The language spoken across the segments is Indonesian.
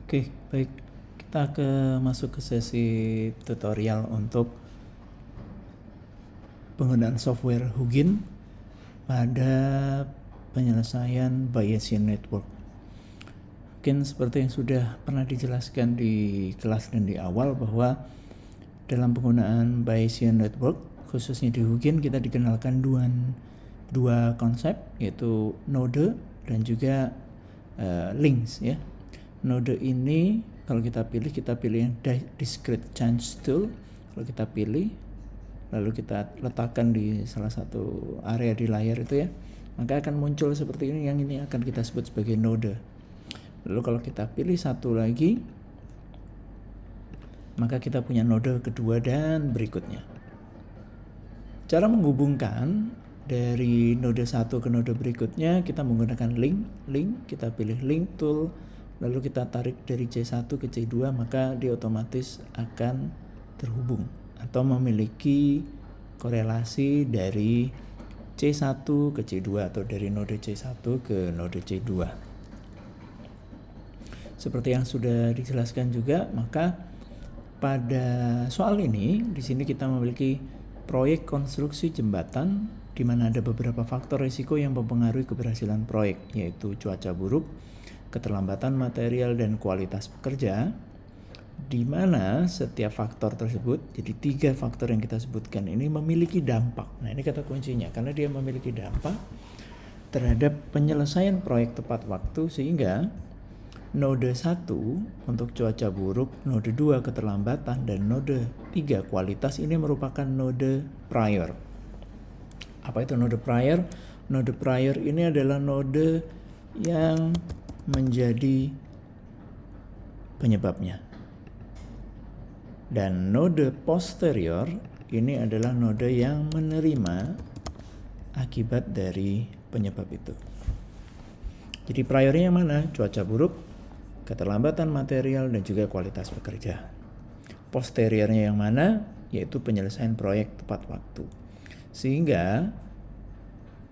Oke, baik. Kita masuk ke sesi tutorial untuk penggunaan software Hugin pada penyelesaian Bayesian Network. Mungkin seperti yang sudah pernah dijelaskan di kelas dan di awal bahwa dalam penggunaan Bayesian Network, khususnya di Hugin, kita dikenalkan dua konsep, yaitu node dan juga links ya. Node ini kalau kita pilih yang discrete change tool. Kalau kita pilih lalu kita letakkan di salah satu area di layar itu ya, maka akan muncul seperti ini. Yang ini akan kita sebut sebagai node. Lalu kalau kita pilih satu lagi, maka kita punya node kedua dan berikutnya. Cara menghubungkan dari node satu ke node berikutnya, kita menggunakan link. Kita pilih link tool, lalu kita tarik dari C1 ke C2, maka dia otomatis akan terhubung atau memiliki korelasi dari C1 ke C2 atau dari node C1 ke node C2. Seperti yang sudah dijelaskan juga, maka pada soal ini di sini kita memiliki proyek konstruksi jembatan di mana ada beberapa faktor risiko yang mempengaruhi keberhasilan proyek, yaitu cuaca buruk, keterlambatan material, dan kualitas pekerja, di mana setiap faktor tersebut, jadi 3 faktor yang kita sebutkan ini memiliki dampak. Nah, ini kata kuncinya, karena dia memiliki dampak terhadap penyelesaian proyek tepat waktu, sehingga node 1 untuk cuaca buruk, node 2 keterlambatan, dan node 3 kualitas ini merupakan node prior. Apa itu node prior? Node prior ini adalah node yang menjadi penyebabnya. Dan node posterior ini adalah node yang menerima akibat dari penyebab itu. Jadi priornya yang mana? Cuaca buruk, keterlambatan material, dan juga kualitas pekerja. Posteriornya yang mana? Yaitu penyelesaian proyek tepat waktu. Sehingga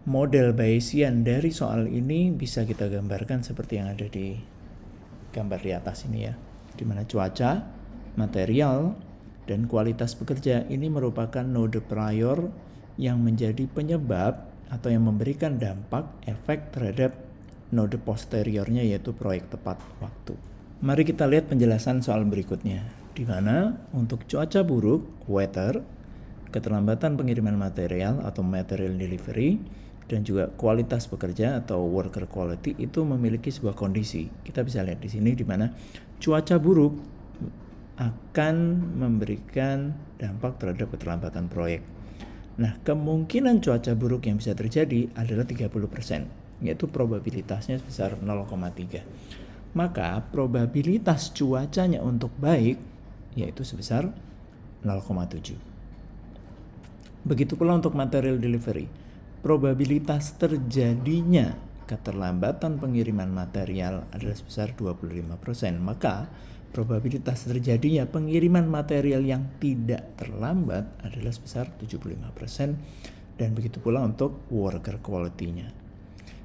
model Bayesian dari soal ini bisa kita gambarkan seperti yang ada di gambar di atas ini ya, di mana cuaca, material, dan kualitas pekerja ini merupakan node prior yang menjadi penyebab atau yang memberikan dampak efek terhadap node posteriornya, yaitu proyek tepat waktu. Mari kita lihat penjelasan soal berikutnya, di mana untuk cuaca buruk, weather, keterlambatan pengiriman material atau material delivery, dan juga kualitas pekerja atau worker quality itu memiliki sebuah kondisi. Kita bisa lihat di sini di mana cuaca buruk akan memberikan dampak terhadap keterlambatan proyek. Nah, kemungkinan cuaca buruk yang bisa terjadi adalah 30%, yaitu probabilitasnya sebesar 0,3. Maka probabilitas cuacanya untuk baik yaitu sebesar 0,7. Begitu pula untuk material delivery. Probabilitas terjadinya keterlambatan pengiriman material adalah sebesar 25%. Maka probabilitas terjadinya pengiriman material yang tidak terlambat adalah sebesar 75%. Dan begitu pula untuk worker quality-nya.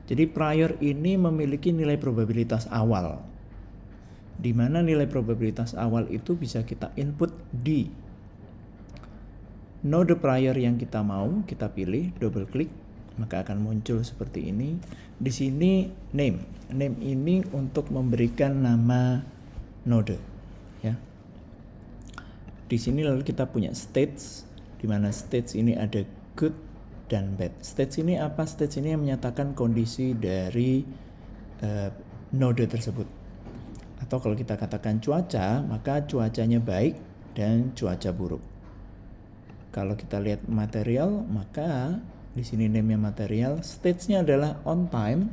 Jadi prior ini memiliki nilai probabilitas awal, di mana nilai probabilitas awal itu bisa kita input di node prior yang kita mau, kita pilih, double klik, maka akan muncul seperti ini. Di sini name ini untuk memberikan nama node, ya. Di sini lalu kita punya states, di mana states ini ada good dan bad. States ini apa? States ini yang menyatakan kondisi dari node tersebut. Atau kalau kita katakan cuaca, maka cuacanya baik dan cuaca buruk. Kalau kita lihat material, maka di sini name-nya material, stage-nya adalah on time,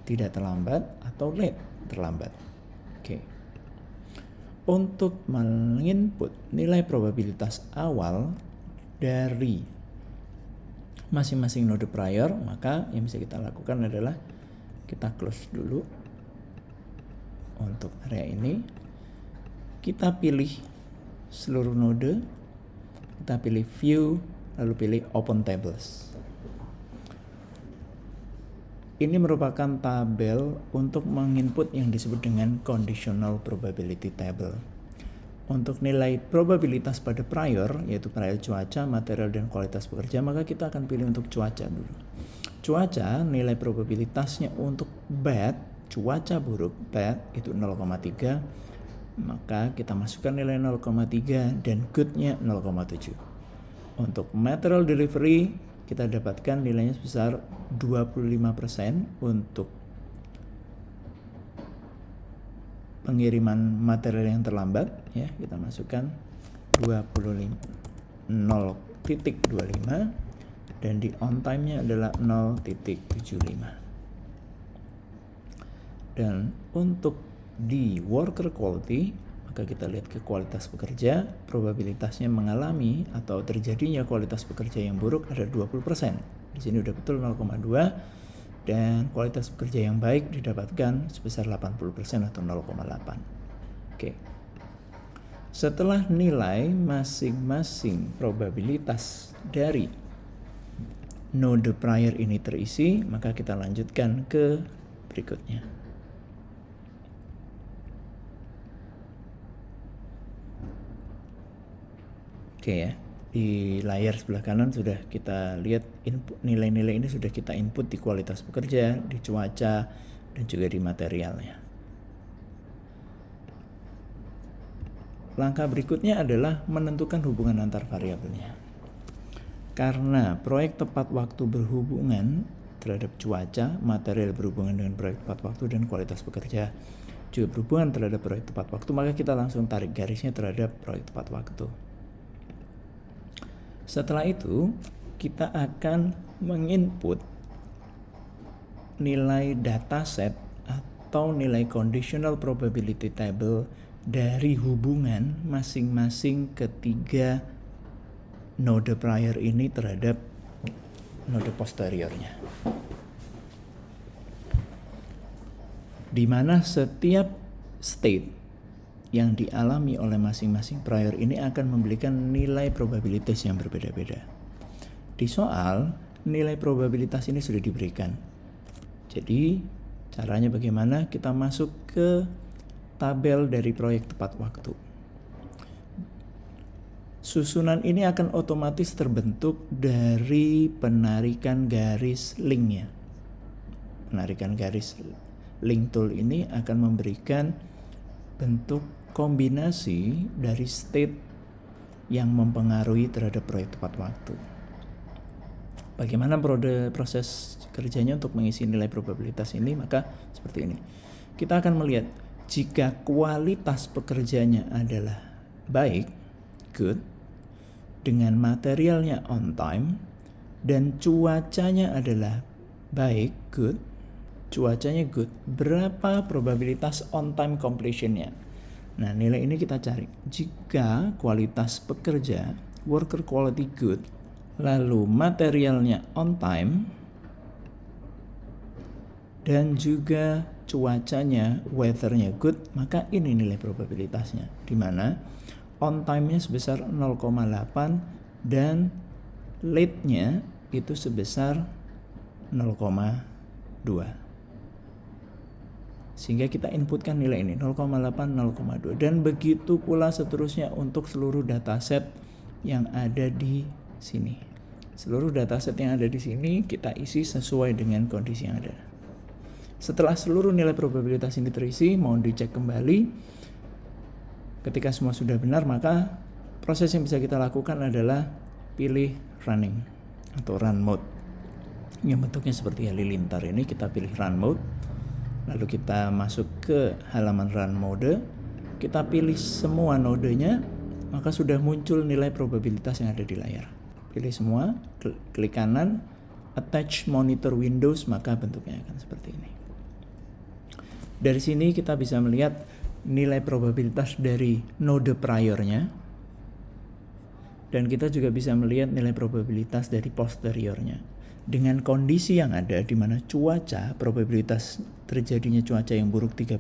tidak terlambat, atau late, terlambat. Oke. Untuk menginput nilai probabilitas awal dari masing-masing node prior, maka yang bisa kita lakukan adalah kita close dulu untuk area ini. Kita pilih seluruh node, kita pilih view, lalu pilih open tables. Ini merupakan tabel untuk menginput yang disebut dengan conditional probability table. Untuk nilai probabilitas pada prior, yaitu prior cuaca, material, dan kualitas pekerja, maka kita akan pilih untuk cuaca dulu. Cuaca, nilai probabilitasnya untuk bad, cuaca buruk, bad, itu 0,3, maka kita masukkan nilai 0,3 dan goodnya 0,7. Untuk material delivery, kita dapatkan nilainya sebesar 25% untuk pengiriman material yang terlambat, ya, kita masukkan 0.25 dan di on time-nya adalah 0.75. Dan untuk di worker quality, maka kita lihat ke kualitas pekerja, probabilitasnya mengalami atau terjadinya kualitas pekerja yang buruk ada 20%. Di sini udah betul 0,2, dan kualitas pekerja yang baik didapatkan sebesar 80% atau 0,8. Oke. Setelah nilai masing-masing probabilitas dari node prior ini terisi, maka kita lanjutkan ke berikutnya. Oke ya, di layar sebelah kanan sudah kita lihat nilai-nilai ini sudah kita input di kualitas pekerja, di cuaca, dan juga di materialnya. Langkah berikutnya adalah menentukan hubungan antar variabelnya. Karena proyek tepat waktu berhubungan terhadap cuaca, material berhubungan dengan proyek tepat waktu, dan kualitas pekerja juga berhubungan terhadap proyek tepat waktu, maka kita langsung tarik garisnya terhadap proyek tepat waktu. Setelah itu, kita akan menginput nilai dataset atau nilai conditional probability table dari hubungan masing-masing ketiga node prior ini terhadap node posteriornya. Di mana setiap state yang dialami oleh masing-masing prior ini akan memberikan nilai probabilitas yang berbeda-beda. Di soal, nilai probabilitas ini sudah diberikan. Jadi, caranya bagaimana? Kita masuk ke tabel dari proyek tepat waktu. Susunan ini akan otomatis terbentuk dari penarikan garis linknya. Penarikan garis link tool ini akan memberikan bentuk kombinasi dari state yang mempengaruhi terhadap proyek tepat waktu. Bagaimana proses kerjanya untuk mengisi nilai probabilitas ini? Maka seperti ini. Kita akan melihat jika kualitas pekerjanya adalah baik, good, dengan materialnya on time, dan cuacanya adalah baik, good, cuacanya good, berapa probabilitas on time completion-nya? Nah, nilai ini kita cari. Jika kualitas pekerja, worker quality good, lalu materialnya on time, dan juga cuacanya, weather-nya good, maka ini nilai probabilitasnya, di mana on time-nya sebesar 0,8 dan late-nya itu sebesar 0,2. Sehingga kita inputkan nilai ini 0,8, 0,2, dan begitu pula seterusnya untuk seluruh dataset yang ada di sini. Seluruh dataset yang ada di sini kita isi sesuai dengan kondisi yang ada. Setelah seluruh nilai probabilitas ini terisi, mohon dicek kembali. Ketika semua sudah benar, maka proses yang bisa kita lakukan adalah pilih running atau run mode. Yang bentuknya seperti halilintar ini, kita pilih run mode. Lalu kita masuk ke halaman run mode. Kita pilih semua nodenya, maka sudah muncul nilai probabilitas yang ada di layar. Pilih semua, klik kanan, attach monitor windows, maka bentuknya akan seperti ini. Dari sini kita bisa melihat nilai probabilitas dari node priornya, dan kita juga bisa melihat nilai probabilitas dari posteriornya. Dengan kondisi yang ada di mana cuaca, probabilitas terjadinya cuaca yang buruk 30%,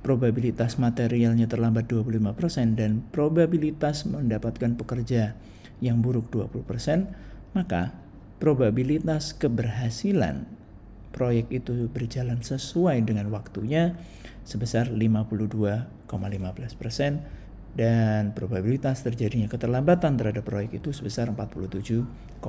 probabilitas materialnya terlambat 25%, dan probabilitas mendapatkan pekerja yang buruk 20%, maka probabilitas keberhasilan proyek itu berjalan sesuai dengan waktunya sebesar 52,15%, dan probabilitas terjadinya keterlambatan terhadap proyek itu sebesar 47,85%.